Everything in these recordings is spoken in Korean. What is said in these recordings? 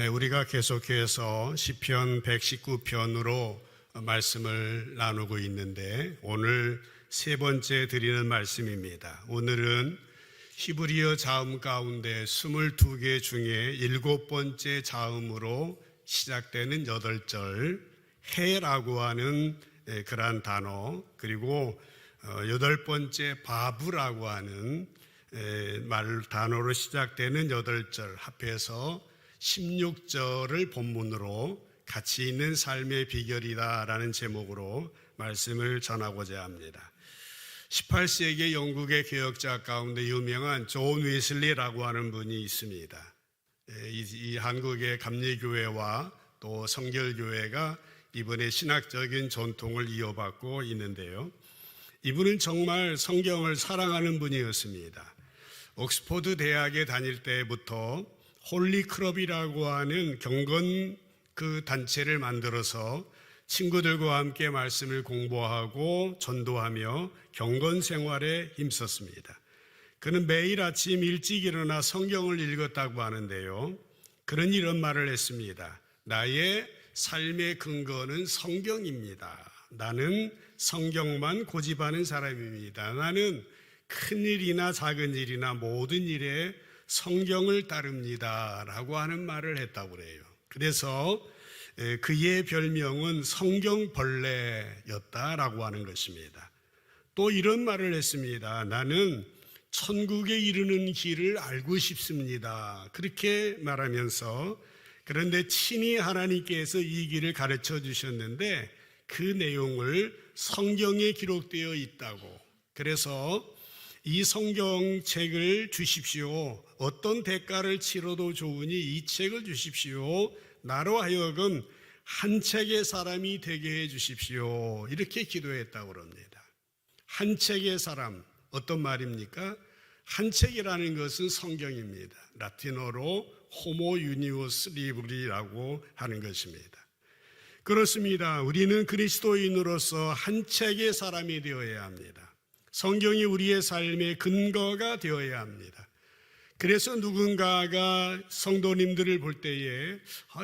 우리가 계속해서 시편 119편으로 말씀을 나누고 있는데 오늘 세 번째 드리는 말씀입니다. 오늘은 히브리어 자음 가운데 22개 중에 7번째 자음으로 시작되는 8절 해라고 하는 그러한 단어, 그리고 8번째 바브라고 하는 단어로 시작되는 8절 합해서 16절을 본문으로 가치 있는 삶의 비결이다라는 제목으로 말씀을 전하고자 합니다. 18세기 영국의 개혁자 가운데 유명한 존 웨슬리라고 하는 분이 있습니다. 이 한국의 감리교회와 또 성결교회가 이번에 신학적인 전통을 이어받고 있는데요. 이분은 정말 성경을 사랑하는 분이었습니다. 옥스퍼드 대학에 다닐 때부터 홀리 클럽이라고 하는 경건 단체를 만들어서 친구들과 함께 말씀을 공부하고 전도하며 경건 생활에 힘썼습니다. 그는 매일 아침 일찍 일어나 성경을 읽었다고 하는데요. 그는 이런 말을 했습니다. 나의 삶의 근거는 성경입니다. 나는 성경만 고집하는 사람입니다. 나는 큰 일이나 작은 일이나 모든 일에 성경을 따릅니다 라고 하는 말을 했다고 그래요. 그래서 그의 별명은 성경벌레였다라고 하는 것입니다. 또 이런 말을 했습니다. 나는 천국에 이르는 길을 알고 싶습니다. 그렇게 말하면서 그런데 친히 하나님께서 이 길을 가르쳐 주셨는데 그 내용을 성경에 기록되어 있다고, 그래서 이 성경책을 주십시오. 어떤 대가를 치러도 좋으니 이 책을 주십시오. 나로 하여금 한 책의 사람이 되게 해 주십시오. 이렇게 기도했다고 합니다. 한 책의 사람, 어떤 말입니까? 한 책이라는 것은 성경입니다. 라틴어로 호모 유니오스 리브리라고 하는 것입니다. 그렇습니다. 우리는 그리스도인으로서 한 책의 사람이 되어야 합니다. 성경이 우리의 삶의 근거가 되어야 합니다. 그래서 누군가가 성도님들을 볼 때에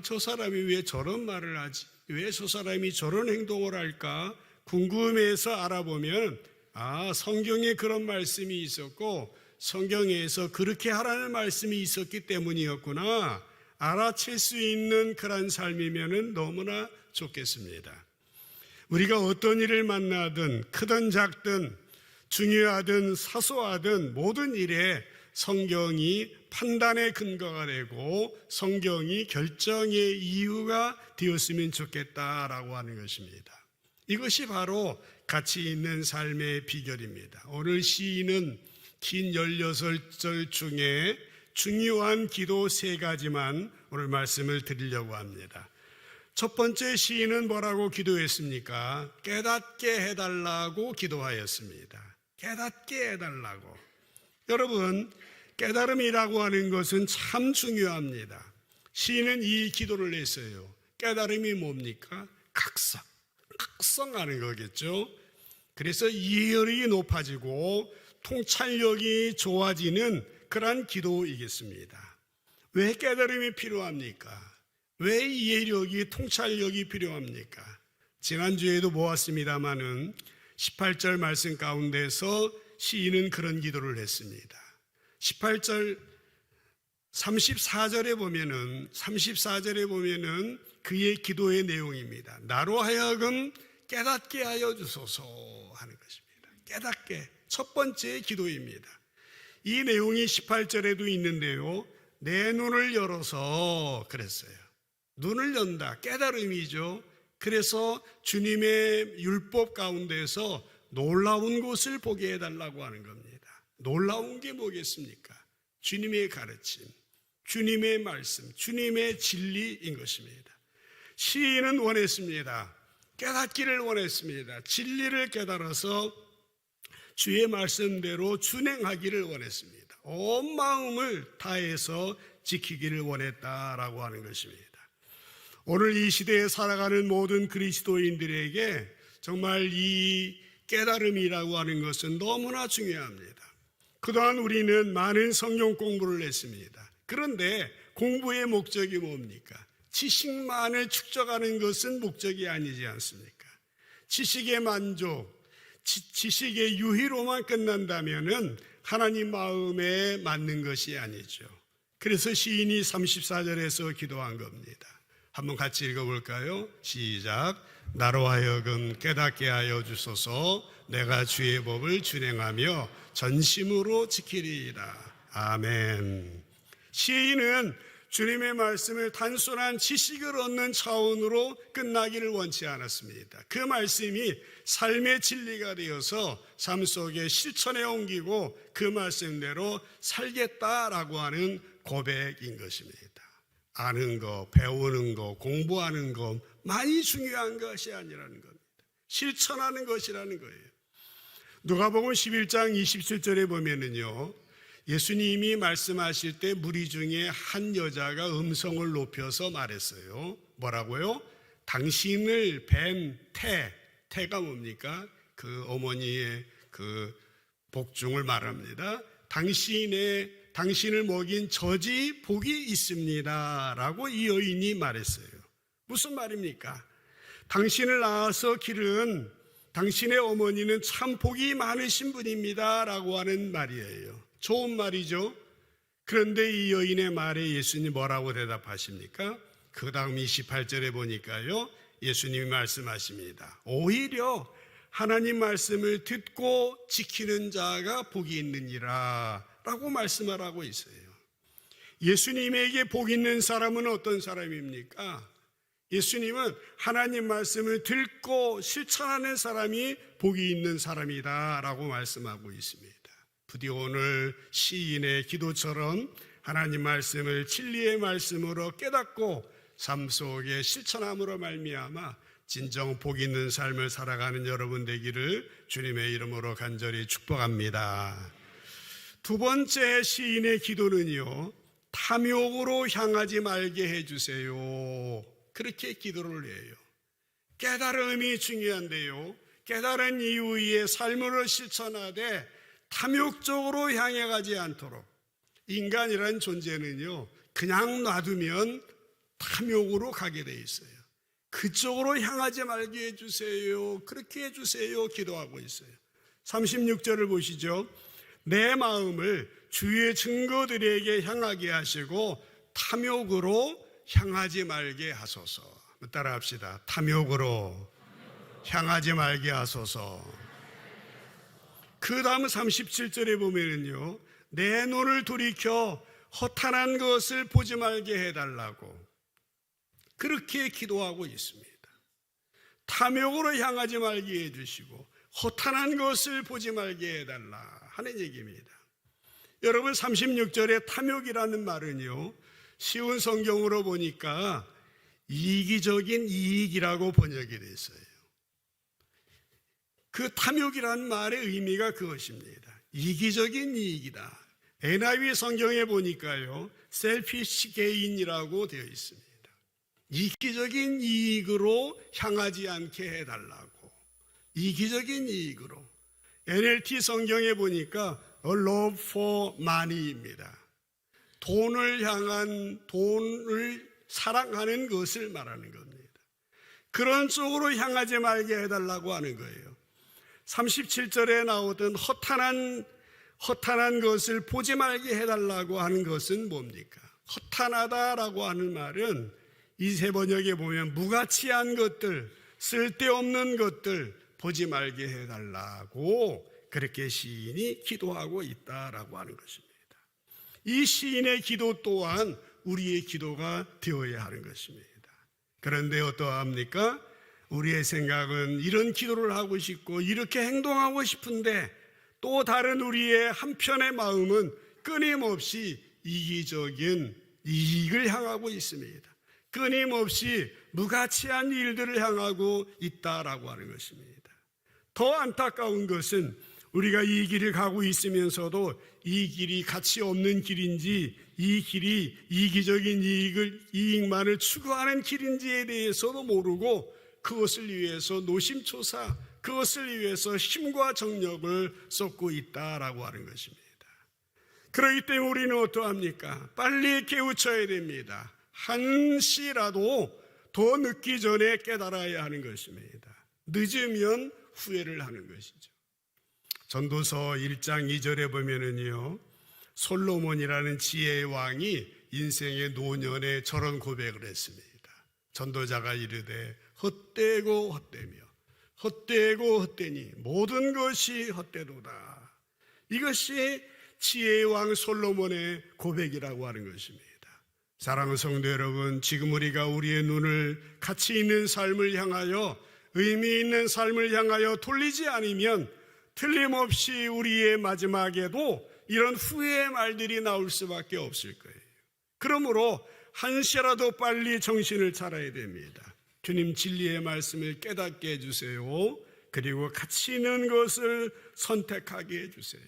저 사람이 왜 저런 말을 하지? 왜 저 사람이 저런 행동을 할까? 궁금해서 알아보면 성경에 그런 말씀이 있었고 성경에서 그렇게 하라는 말씀이 있었기 때문이었구나 알아챌 수 있는 그런 삶이면 너무나 좋겠습니다. 우리가 어떤 일을 만나든 크든 작든 중요하든 사소하든 모든 일에 성경이 판단의 근거가 되고 성경이 결정의 이유가 되었으면 좋겠다라고 하는 것입니다. 이것이 바로 가치 있는 삶의 비결입니다. 오늘 시인은 긴 16절 중에 중요한 기도 3가지만 오늘 말씀을 드리려고 합니다. 첫 번째 시인은 뭐라고 기도했습니까? 깨닫게 해달라고 기도하였습니다. 깨닫게 해달라고. 여러분, 깨달음이라고 하는 것은 참 중요합니다. 시인은 이 기도를 했어요. 깨달음이 뭡니까? 각성하는 거겠죠. 그래서 이해력이 높아지고 통찰력이 좋아지는 그러한 기도이겠습니다. 왜 깨달음이 필요합니까? 왜 이해력이 통찰력이 필요합니까? 지난주에도 보았습니다마는 18절 말씀 가운데서 시인은 그런 기도를 했습니다. 18절 34절에 보면은 그의 기도의 내용입니다. 나로 하여금 깨닫게 하여 주소서 하는 것입니다. 깨닫게, 첫 번째 기도입니다. 이 내용이 18절에도 있는데요. 내 눈을 열어서 그랬어요. 눈을 연다, 깨달음이죠. 그래서 주님의 율법 가운데서 놀라운 것을 보게 해달라고 하는 겁니다. 놀라운 게 뭐겠습니까? 주님의 가르침, 주님의 말씀, 주님의 진리인 것입니다. 시인은 원했습니다. 깨닫기를 원했습니다. 진리를 깨달아서 주의 말씀대로 준행하기를 원했습니다. 온 마음을 다해서 지키기를 원했다라고 하는 것입니다. 오늘 이 시대에 살아가는 모든 그리스도인들에게 정말 이 깨달음이라고 하는 것은 너무나 중요합니다. 그동안 우리는 많은 성경 공부를 했습니다. 그런데 공부의 목적이 뭡니까? 지식만을 축적하는 것은 목적이 아니지 않습니까? 지식의 만족, 지식의 유희로만 끝난다면은 하나님 마음에 맞는 것이 아니죠. 그래서 시인이 34절에서 기도한 겁니다. 한번 같이 읽어볼까요? 시작. 나로 하여금 깨닫게 하여 주소서. 내가 주의 법을 준행하며 전심으로 지키리이다. 아멘. 시인은 주님의 말씀을 단순한 지식을 얻는 차원으로 끝나기를 원치 않았습니다. 그 말씀이 삶의 진리가 되어서 삶 속에 실천에 옮기고 그 말씀대로 살겠다라고 하는 고백인 것입니다. 아는 거, 배우는 거, 공부하는 거 많이 중요한 것이 아니라는 겁니다. 실천하는 것이라는 거예요. 누가복음 11장 27절에 보면은요, 예수님이 말씀하실 때 무리 중에 한 여자가 음성을 높여서 말했어요. 뭐라고요? 당신을 뵌 태가 뭡니까? 그 어머니의 그 복중을 말합니다. 당신을 먹인 젖이 복이 있습니다 라고 이 여인이 말했어요. 무슨 말입니까? 당신을 낳아서 기른 당신의 어머니는 참 복이 많으신 분입니다 라고 하는 말이에요. 좋은 말이죠. 그런데 이 여인의 말에 예수님 뭐라고 대답하십니까? 그 다음 28절에 보니까요, 예수님이 말씀하십니다. 오히려 하나님 말씀을 듣고 지키는 자가 복이 있느니라 라고 말씀을 하고 있어요. 예수님에게 복 있는 사람은 어떤 사람입니까? 예수님은 하나님 말씀을 듣고 실천하는 사람이 복이 있는 사람이다 라고 말씀하고 있습니다. 부디 오늘 시인의 기도처럼 하나님 말씀을 진리의 말씀으로 깨닫고 삶 속에 실천함으로 말미암아 진정 복 있는 삶을 살아가는 여러분 되기를 주님의 이름으로 간절히 축복합니다. 두 번째 시인의 기도는요, 탐욕으로 향하지 말게 해주세요. 그렇게 기도를 해요. 깨달음이 중요한데요, 깨달은 이후에 삶으로 실천하되 탐욕적으로 향해 가지 않도록. 인간이라는 존재는요, 그냥 놔두면 탐욕으로 가게 돼 있어요. 그쪽으로 향하지 말게 해주세요. 그렇게 해주세요. 기도하고 있어요. 36절을 보시죠. 내 마음을 주의 증거들에게 향하게 하시고 탐욕으로 향하지 말게 하소서. 따라 합시다. 탐욕으로 향하지 말게 하소서. 그 다음 37절에 보면은요, 내 눈을 돌이켜 허탄한 것을 보지 말게 해달라고 그렇게 기도하고 있습니다. 탐욕으로 향하지 말게 해주시고 허탄한 것을 보지 말게 해달라 하는 얘기입니다. 여러분, 36절에 탐욕이라는 말은요, 쉬운 성경으로 보니까 이기적인 이익이라고 번역이 되어 있어요. 그 탐욕이라는 말의 의미가 그것입니다. 이기적인 이익이다. NIV 성경에 보니까요, selfish gain이라고 되어 있습니다. 이기적인 이익으로 향하지 않게 해달라고. 이기적인 이익으로. NLT 성경에 보니까 a love for money입니다. 돈을 사랑하는 것을 말하는 겁니다. 그런 쪽으로 향하지 말게 해달라고 하는 거예요. 37절에 나오던 허탄한 것을 보지 말게 해달라고 하는 것은 뭡니까? 허탄하다라고 하는 말은 이 세 번역에 보면 무가치한 것들, 쓸데없는 것들 보지 말게 해달라고 그렇게 시인이 기도하고 있다라고 하는 것입니다. 이 시인의 기도 또한 우리의 기도가 되어야 하는 것입니다. 그런데 어떠합니까? 우리의 생각은 이런 기도를 하고 싶고 이렇게 행동하고 싶은데 또 다른 우리의 한편의 마음은 끊임없이 이기적인 이익을 향하고 있습니다. 끊임없이 무가치한 일들을 향하고 있다라고 하는 것입니다. 더 안타까운 것은 우리가 이 길을 가고 있으면서도 이 길이 가치 없는 길인지 이 길이 이기적인 이익만을 추구하는 길인지에 대해서도 모르고 그것을 위해서 노심초사, 그것을 위해서 힘과 정력을 쏟고 있다라고 하는 것입니다. 그렇기 때문에 우리는 어떠합니까? 빨리 깨우쳐야 됩니다. 한시라도 더 늦기 전에 깨달아야 하는 것입니다. 늦으면 후회를 하는 것이죠. 전도서 1장 2절에 보면은요, 솔로몬이라는 지혜의 왕이 인생의 노년에 저런 고백을 했습니다. 전도자가 이르되 헛되고 헛되며 헛되고 헛되니 모든 것이 헛되도다. 이것이 지혜의 왕 솔로몬의 고백이라고 하는 것입니다. 사랑하는 성도 여러분, 지금 우리가 우리의 눈을 가치 있는 삶을 향하여, 의미 있는 삶을 향하여 돌리지 않으면 틀림없이 우리의 마지막에도 이런 후회의 말들이 나올 수밖에 없을 거예요. 그러므로 한시라도 빨리 정신을 차려야 됩니다. 주님 진리의 말씀을 깨닫게 해주세요. 그리고 가치 있는 것을 선택하게 해주세요.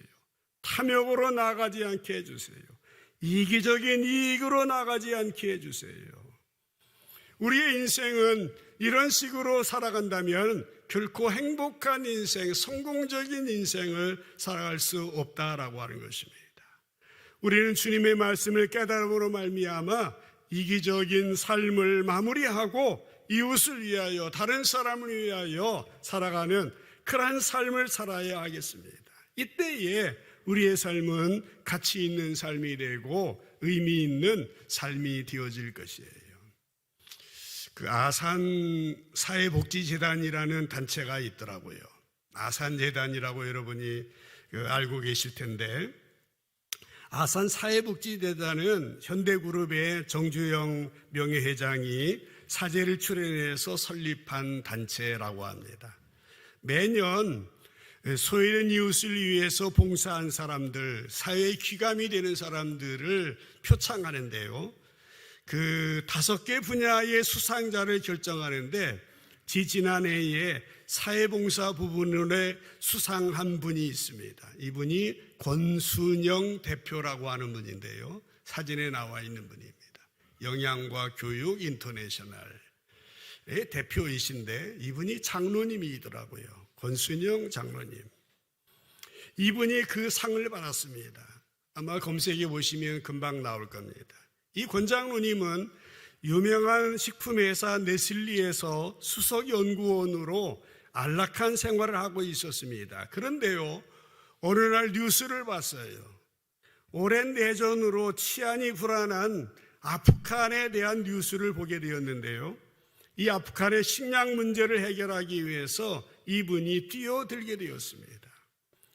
탐욕으로 나가지 않게 해주세요. 이기적인 이익으로 나가지 않게 해주세요. 우리의 인생은 이런 식으로 살아간다면 결코 행복한 인생, 성공적인 인생을 살아갈 수 없다라고 하는 것입니다. 우리는 주님의 말씀을 깨달음으로 말미암아 이기적인 삶을 마무리하고 이웃을 위하여, 다른 사람을 위하여 살아가는 그러한 삶을 살아야 하겠습니다. 이때에 우리의 삶은 가치 있는 삶이 되고 의미 있는 삶이 되어질 것이에요. 그 아산 사회복지재단이라는 단체가 있더라고요. 아산재단이라고 여러분이 알고 계실 텐데, 아산 사회복지재단은 현대그룹의 정주영 명예회장이 사제를 출연해서 설립한 단체라고 합니다. 매년 소외된 이웃을 위해서 봉사한 사람들, 사회의 귀감이 되는 사람들을 표창하는데요, 그 5개 분야의 수상자를 결정하는데 지지난해에 사회봉사 부분에 수상한 분이 있습니다. 이분이 권순영 대표라고 하는 분인데요, 사진에 나와 있는 분입니다. 영양과 교육 인터내셔널의 대표이신데 이분이 장로님이더라고요. 권순영 장로님. 이분이 그 상을 받았습니다. 아마 검색해 보시면 금방 나올 겁니다. 이 권 장로님은 유명한 식품회사 네슬리에서 수석연구원으로 안락한 생활을 하고 있었습니다. 그런데요, 어느 날 뉴스를 봤어요. 오랜 내전으로 치안이 불안한 아프간에 대한 뉴스를 보게 되었는데요, 이 아프간의 식량 문제를 해결하기 위해서 이분이 뛰어들게 되었습니다.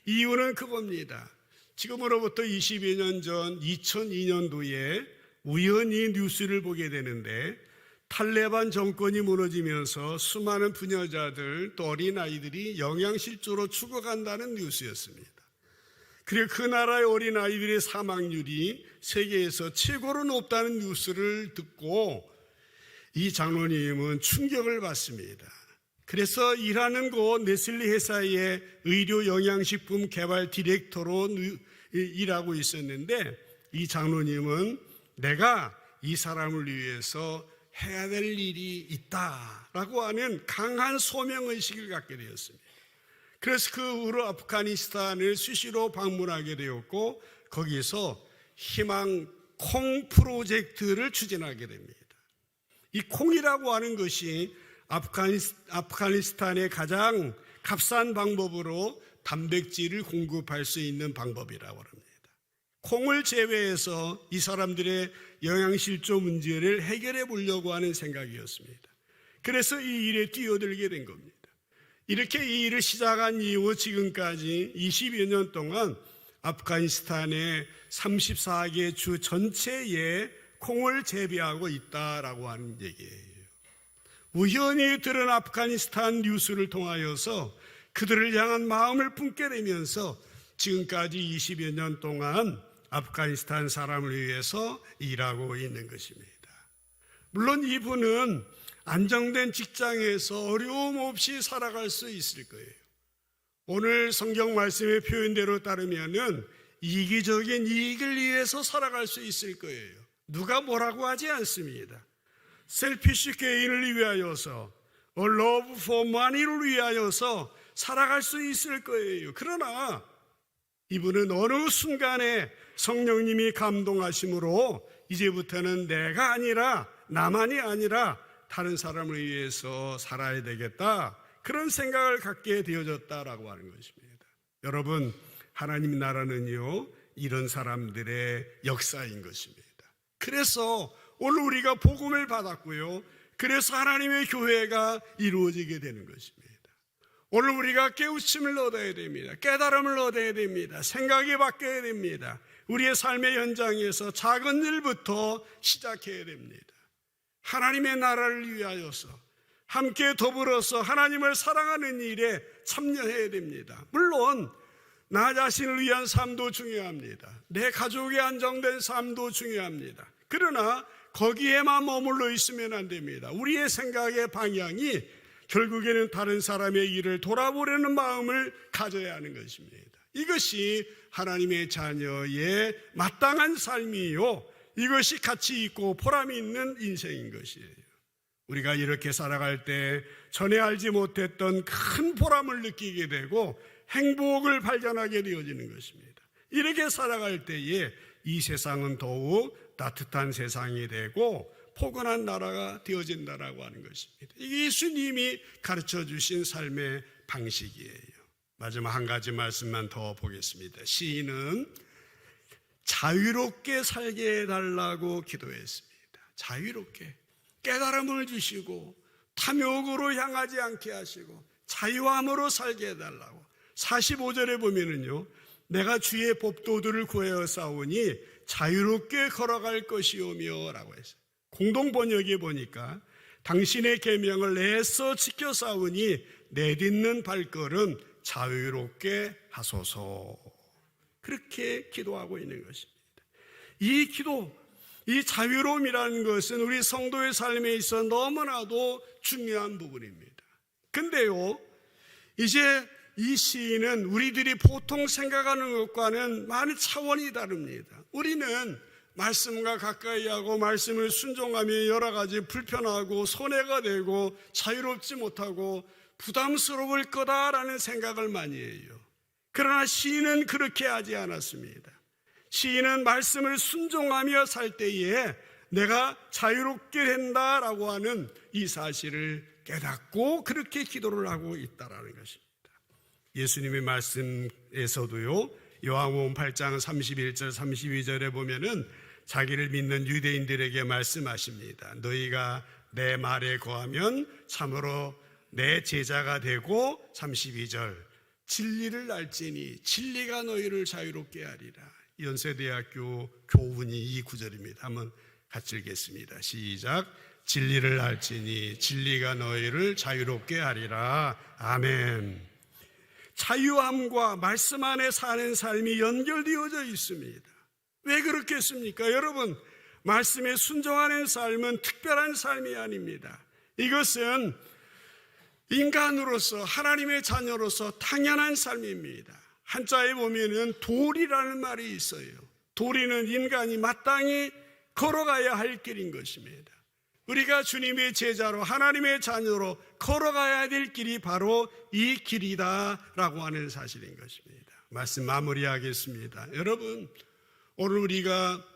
이유는 그겁니다. 지금으로부터 22년 전 2002년도에 우연히 뉴스를 보게 되는데, 탈레반 정권이 무너지면서 수많은 부녀자들 또 어린아이들이 영양실조로 죽어간다는 뉴스였습니다. 그리고 그 나라의 어린아이들의 사망률이 세계에서 최고로 높다는 뉴스를 듣고 이 장로님은 충격을 받습니다. 그래서 일하는 곳 네슬리 회사의 의료 영양식품 개발 디렉터로 일하고 있었는데, 이 장로님은 내가 이 사람을 위해서 해야 될 일이 있다라고 하는 강한 소명의식을 갖게 되었습니다. 그래서 그 후로 아프가니스탄을 수시로 방문하게 되었고, 거기서 희망 콩 프로젝트를 추진하게 됩니다. 이 콩이라고 하는 것이 아프가니스탄의 가장 값싼 방법으로 단백질을 공급할 수 있는 방법이라고 합니다. 콩을 제외해서 이 사람들의 영양실조 문제를 해결해 보려고 하는 생각이었습니다. 그래서 이 일에 뛰어들게 된 겁니다. 이렇게 이 일을 시작한 이후 지금까지 20여 년 동안 아프가니스탄의 34개 주 전체에 콩을 재배하고 있다라고 하는 얘기예요. 우연히 들은 아프가니스탄 뉴스를 통하여서 그들을 향한 마음을 품게 되면서 지금까지 20여 년 동안 아프가니스탄 사람을 위해서 일하고 있는 것입니다. 물론 이분은 안정된 직장에서 어려움 없이 살아갈 수 있을 거예요. 오늘 성경 말씀의 표현대로 따르면은 이기적인 이익을 위해서 살아갈 수 있을 거예요. 누가 뭐라고 하지 않습니다. 셀피시 게인을 위하여서, love for money를 위하여서 살아갈 수 있을 거예요. 그러나 이분은 어느 순간에 성령님이 감동하심으로 이제부터는 내가 아니라, 나만이 아니라 다른 사람을 위해서 살아야 되겠다, 그런 생각을 갖게 되어졌다라고 하는 것입니다. 여러분, 하나님 나라는요, 이런 사람들의 역사인 것입니다. 그래서 오늘 우리가 복음을 받았고요, 그래서 하나님의 교회가 이루어지게 되는 것입니다. 오늘 우리가 깨우침을 얻어야 됩니다. 깨달음을 얻어야 됩니다. 생각이 바뀌어야 됩니다. 우리의 삶의 현장에서 작은 일부터 시작해야 됩니다. 하나님의 나라를 위하여서 함께 더불어서 하나님을 사랑하는 일에 참여해야 됩니다. 물론 나 자신을 위한 삶도 중요합니다. 내 가족의 안정된 삶도 중요합니다. 그러나 거기에만 머물러 있으면 안 됩니다. 우리의 생각의 방향이 결국에는 다른 사람의 일을 돌아보려는 마음을 가져야 하는 것입니다. 이것이 하나님의 자녀의 마땅한 삶이요, 이것이 가치 있고 보람이 있는 인생인 것이에요. 우리가 이렇게 살아갈 때 전에 알지 못했던 큰 보람을 느끼게 되고 행복을 발견하게 되어지는 것입니다. 이렇게 살아갈 때에 이 세상은 더욱 따뜻한 세상이 되고 포근한 나라가 되어진다라고 하는 것입니다. 이게 예수님이 가르쳐 주신 삶의 방식이에요. 마지막 한 가지 말씀만 더 보겠습니다. 시인은 자유롭게 살게 해달라고 기도했습니다. 자유롭게 깨달음을 주시고 탐욕으로 향하지 않게 하시고 자유함으로 살게 해달라고. 45절에 보면은요, 내가 주의 법도들을 구하여 싸우니 자유롭게 걸어갈 것이오며 라고 했어요. 공동번역에 보니까 당신의 계명을 애써 지켜 싸우니 내딛는 발걸음 자유롭게 하소서, 그렇게 기도하고 있는 것입니다. 이 기도, 이 자유로움이라는 것은 우리 성도의 삶에 있어 너무나도 중요한 부분입니다. 근데요, 이제 이 시인은 우리들이 보통 생각하는 것과는 많은 차원이 다릅니다. 우리는 말씀과 가까이 하고 말씀을 순종하며 여러 가지 불편하고 손해가 되고 자유롭지 못하고 부담스러울 거다라는 생각을 많이 해요. 그러나 시인은 그렇게 하지 않았습니다. 시인은 말씀을 순종하며 살 때에 내가 자유롭게 된다라고 하는 이 사실을 깨닫고 그렇게 기도를 하고 있다라는 것입니다. 예수님의 말씀에서도요, 요한복음 8장 31절 32절에 보면은 자기를 믿는 유대인들에게 말씀하십니다. 너희가 내 말에 거하면 참으로 내 제자가 되고, 32절 진리를 알지니 진리가 너희를 자유롭게 하리라. 연세대학교 교훈이 이 구절입니다. 한번 같이 읽겠습니다. 시작. 진리를 알지니 진리가 너희를 자유롭게 하리라. 아멘. 자유함과 말씀 안에 사는 삶이 연결되어져 있습니다. 왜 그렇겠습니까? 여러분, 말씀에 순종하는 삶은 특별한 삶이 아닙니다. 이것은 인간으로서, 하나님의 자녀로서 당연한 삶입니다. 한자에 보면은 도리라는 말이 있어요. 도리는 인간이 마땅히 걸어가야 할 길인 것입니다. 우리가 주님의 제자로 하나님의 자녀로 걸어가야 될 길이 바로 이 길이다라고 하는 사실인 것입니다. 말씀 마무리하겠습니다. 여러분, 오늘 우리가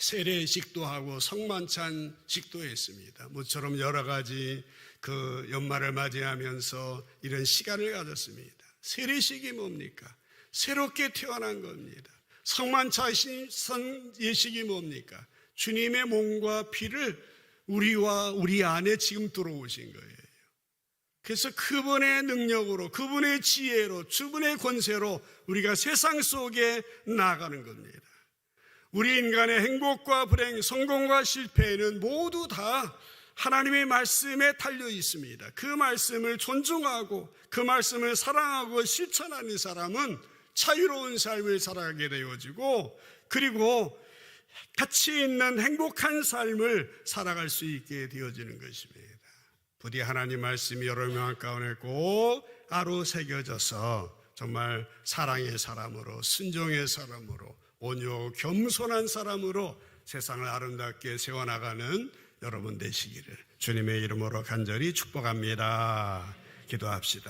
세례식도 하고 성만찬식도 했습니다. 모처럼 여러 가지 그 연말을 맞이하면서 이런 시간을 가졌습니다. 세례식이 뭡니까? 새롭게 태어난 겁니다. 성만찬 예식이 뭡니까? 주님의 몸과 피를 우리와 우리 안에 지금 들어오신 거예요. 그래서 그분의 능력으로, 그분의 지혜로, 그분의 권세로 우리가 세상 속에 나아가는 겁니다. 우리 인간의 행복과 불행, 성공과 실패는 모두 다 하나님의 말씀에 달려 있습니다. 그 말씀을 존중하고 그 말씀을 사랑하고 실천하는 사람은 자유로운 삶을 살아가게 되어지고, 그리고 가치 있는 행복한 삶을 살아갈 수 있게 되어지는 것입니다. 부디 하나님 말씀이 여러분 가운데 꼭 아로 새겨져서 정말 사랑의 사람으로, 순종의 사람으로, 온유 겸손한 사람으로 세상을 아름답게 세워나가는 여러분 되시기를 주님의 이름으로 간절히 축복합니다. 기도합시다.